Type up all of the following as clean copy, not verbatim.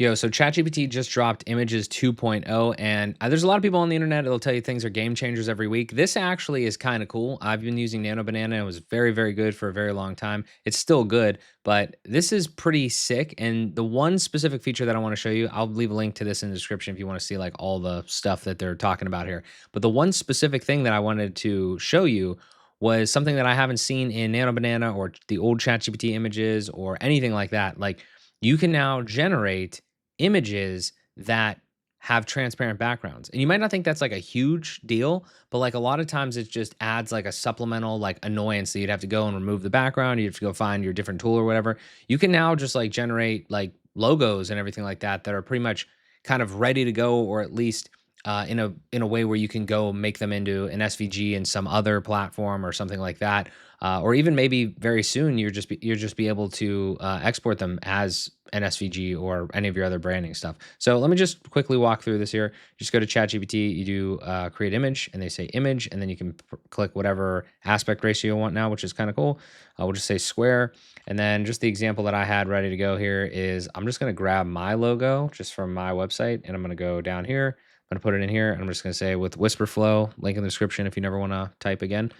Yo, so ChatGPT just dropped Images 2.0, and there's a lot of people on the internet that'll tell you things are game changers every week. This actually is kind of cool. I've been using Nano Banana. It was very, very good for a very long time. It's still good, but this is pretty sick. And the one specific feature that I want to show you, I'll leave a link to this in the description if you want to see like all the stuff that they're talking about here. But the one specific thing that I wanted to show you was something that I haven't seen in Nano Banana or the old ChatGPT images or anything like that. Like you can now generate images that have transparent backgrounds. And you might not think that's like a huge deal, but like a lot of times it just adds like a supplemental like annoyance that you'd have to go and remove the background. You have to go find your different tool or whatever. You can now just like generate like logos and everything like that that are pretty much kind of ready to go, or at least in a way where you can go make them into an SVG in some other platform or something like that, or even maybe very soon you're just be able to export them as an SVG or any of your other branding stuff. So let me just quickly walk through this here. Just go to ChatGPT, you do create image, and they say image, and then you can click whatever aspect ratio you want now, which is kind of cool. We'll just say square, and then just the example that I had ready to go here is I'm just going to grab my logo just from my website, and I'm going to go down here. I'm going to put it in here, and I'm just going to say with Whisper Flow, link in the description if you never want to type again.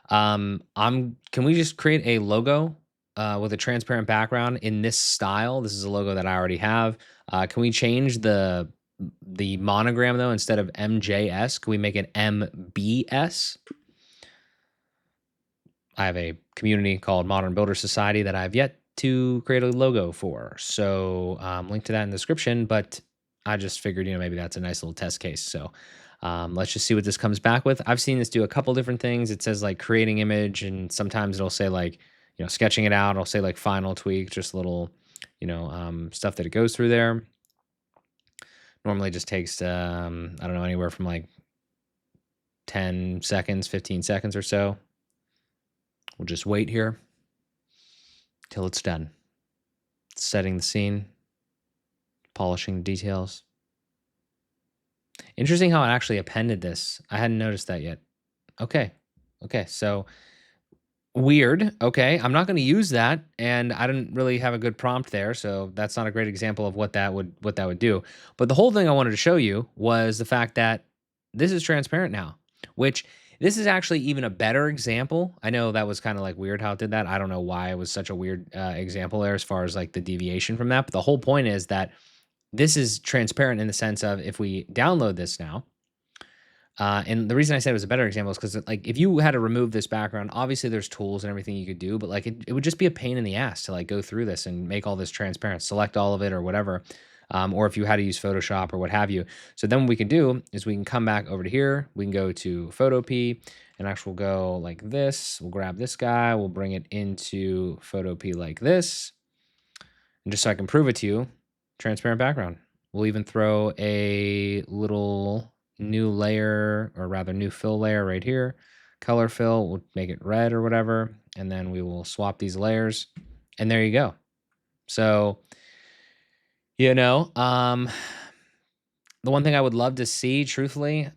Can we just create a logo with a transparent background in this style? This is a logo that I already have. Can we change the monogram though? Instead of MJS, can we make it MBS? I have a community called Modern Builder Society that I've yet to create a logo for. So link to that in the description, but I just figured, maybe that's a nice little test case. So let's just see what this comes back with. I've seen this do a couple different things. It says like creating image, and sometimes it'll say like, sketching it out. It'll say like final tweak, just little, stuff that it goes through there. Normally just takes, I don't know, anywhere from like 10 seconds, 15 seconds or so. We'll just wait here till it's done. Setting the scene, polishing the details. Interesting how it actually appended this. I hadn't noticed that yet. Okay. So weird. Okay. I'm not going to use that. And I didn't really have a good prompt there. So that's not a great example of what that would do. But the whole thing I wanted to show you was the fact that this is transparent now, which this is actually even a better example. I know that was kind of like weird how it did that. I don't know why it was such a weird example there as far as like the deviation from that. But the whole point is that this is transparent in the sense of if we download this now, and the reason I said it was a better example is because like if you had to remove this background, obviously there's tools and everything you could do, but like it would just be a pain in the ass to like go through this and make all this transparent, select all of it or whatever. Or if you had to use Photoshop or what have you. So then what we can do is we can come back over to here. We can go to Photopea and actually we'll go like this. We'll grab this guy. We'll bring it into Photopea like this. And just so I can prove it to you, transparent background. We'll even throw a little new layer, or rather new fill layer right here. Color fill, we'll make it red or whatever. And then we will swap these layers. And there you go. So, the one thing I would love to see, truthfully,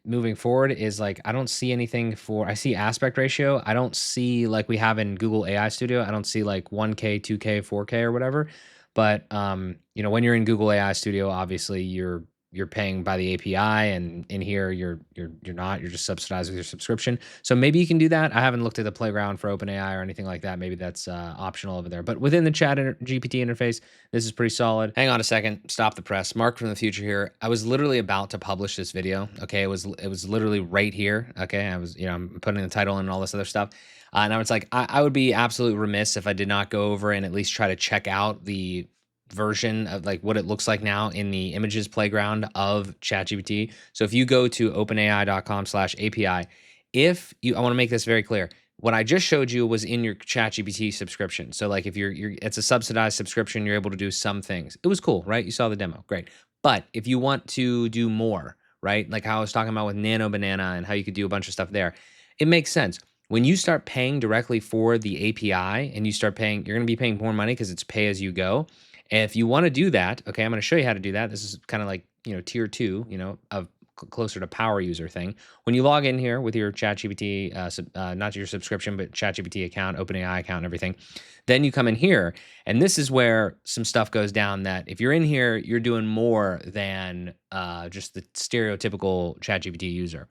moving forward is like, I don't see anything I see aspect ratio. I don't see like we have in Google AI Studio. I don't see like 1K, 2K, 4K or whatever. But, when you're in Google AI Studio, obviously you're paying by the API, and in here you're not. You're just subsidized with your subscription. So maybe you can do that. I haven't looked at the playground for OpenAI or anything like that. Maybe that's optional over there. But within the GPT interface, this is pretty solid. Hang on a second. Stop the press. Mark from the future here. I was literally about to publish this video. Okay, it was literally right here. Okay, I was I'm putting the title and all this other stuff. And I was like, I would be absolutely remiss if I did not go over and at least try to check out the version of like what it looks like now in the images playground of ChatGPT. So if you go to openai.com/API, I want to make this very clear. What I just showed you was in your ChatGPT subscription. So like if it's a subsidized subscription, you're able to do some things. It was cool, right? You saw the demo. Great. But if you want to do more, right? Like how I was talking about with Nano Banana and how you could do a bunch of stuff there, it makes sense. When you start paying directly for the API and you start paying, you're going to be paying more money because it's pay as you go. And if you want to do that, okay, I'm going to show you how to do that. This is kind of like, tier 2, of closer to power user thing. When you log in here with your ChatGPT, not your subscription, but ChatGPT account, OpenAI account, and everything, then you come in here, and this is where some stuff goes down. That if you're in here, you're doing more than just the stereotypical ChatGPT user.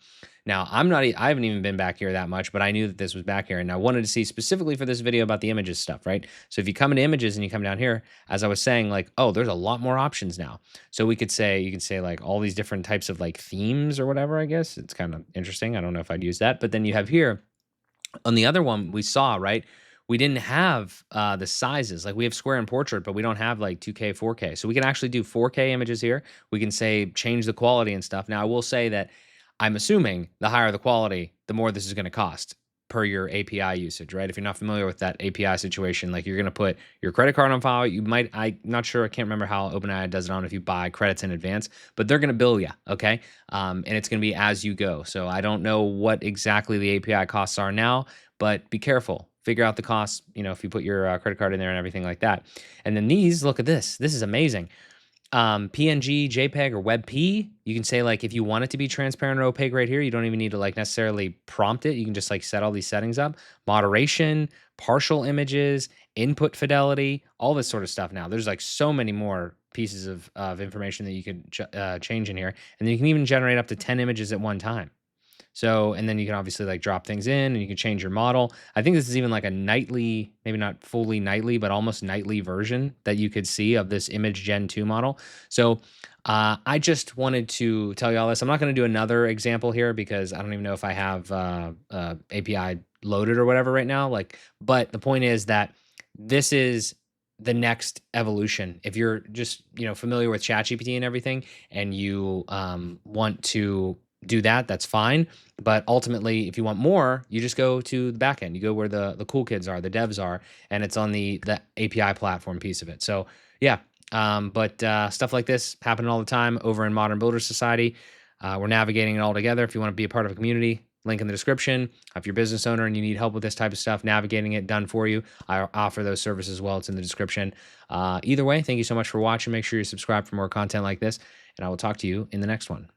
Now, I haven't even been back here that much, but I knew that this was back here, and I wanted to see specifically for this video about the images stuff, right? So if you come into images and you come down here, as I was saying, like, oh, there's a lot more options now. So we could say, you could say like all these different types of like themes or whatever, I guess. It's kind of interesting. I don't know if I'd use that, but then you have here on the other one we saw, right? We didn't have the sizes. Like we have square and portrait, but we don't have like 2K, 4K. So we can actually do 4K images here. We can say change the quality and stuff. Now I will say that I'm assuming the higher the quality, the more this is going to cost per your API usage, right? If you're not familiar with that API situation, like you're going to put your credit card on file. You might, I'm not sure, I can't remember how OpenAI does it on if you buy credits in advance, but they're going to bill you, okay? And it's going to be as you go. So I don't know what exactly the API costs are now, but be careful. Figure out the costs, if you put your credit card in there and everything like that. And then these, look at this. This is amazing. PNG, JPEG, or WebP, you can say like if you want it to be transparent or opaque right here, you don't even need to like necessarily prompt it. You can just like set all these settings up. Moderation, partial images, input fidelity, all this sort of stuff now. There's like so many more pieces of information that you could change in here. And then you can even generate up to 10 images at one time. So, and then you can obviously like drop things in and you can change your model. I think this is even like a nightly, maybe not fully nightly, but almost nightly version that you could see of this image Gen 2 model. So I just wanted to tell you all this. I'm not going to do another example here because I don't even know if I have API loaded or whatever right now. But the point is that this is the next evolution. If you're just, familiar with ChatGPT and everything, and you want to do that, that's fine. But ultimately, if you want more, you just go to the backend. You go where the cool kids are, the devs are, and it's on the API platform piece of it. So yeah, but stuff like this happening all the time over in Modern Builder Society. We're navigating it all together. If you want to be a part of a community, link in the description. If you're a business owner and you need help with this type of stuff, navigating it done for you, I offer those services as well. It's in the description. Either way, thank you so much for watching. Make sure you subscribe for more content like this, and I will talk to you in the next one.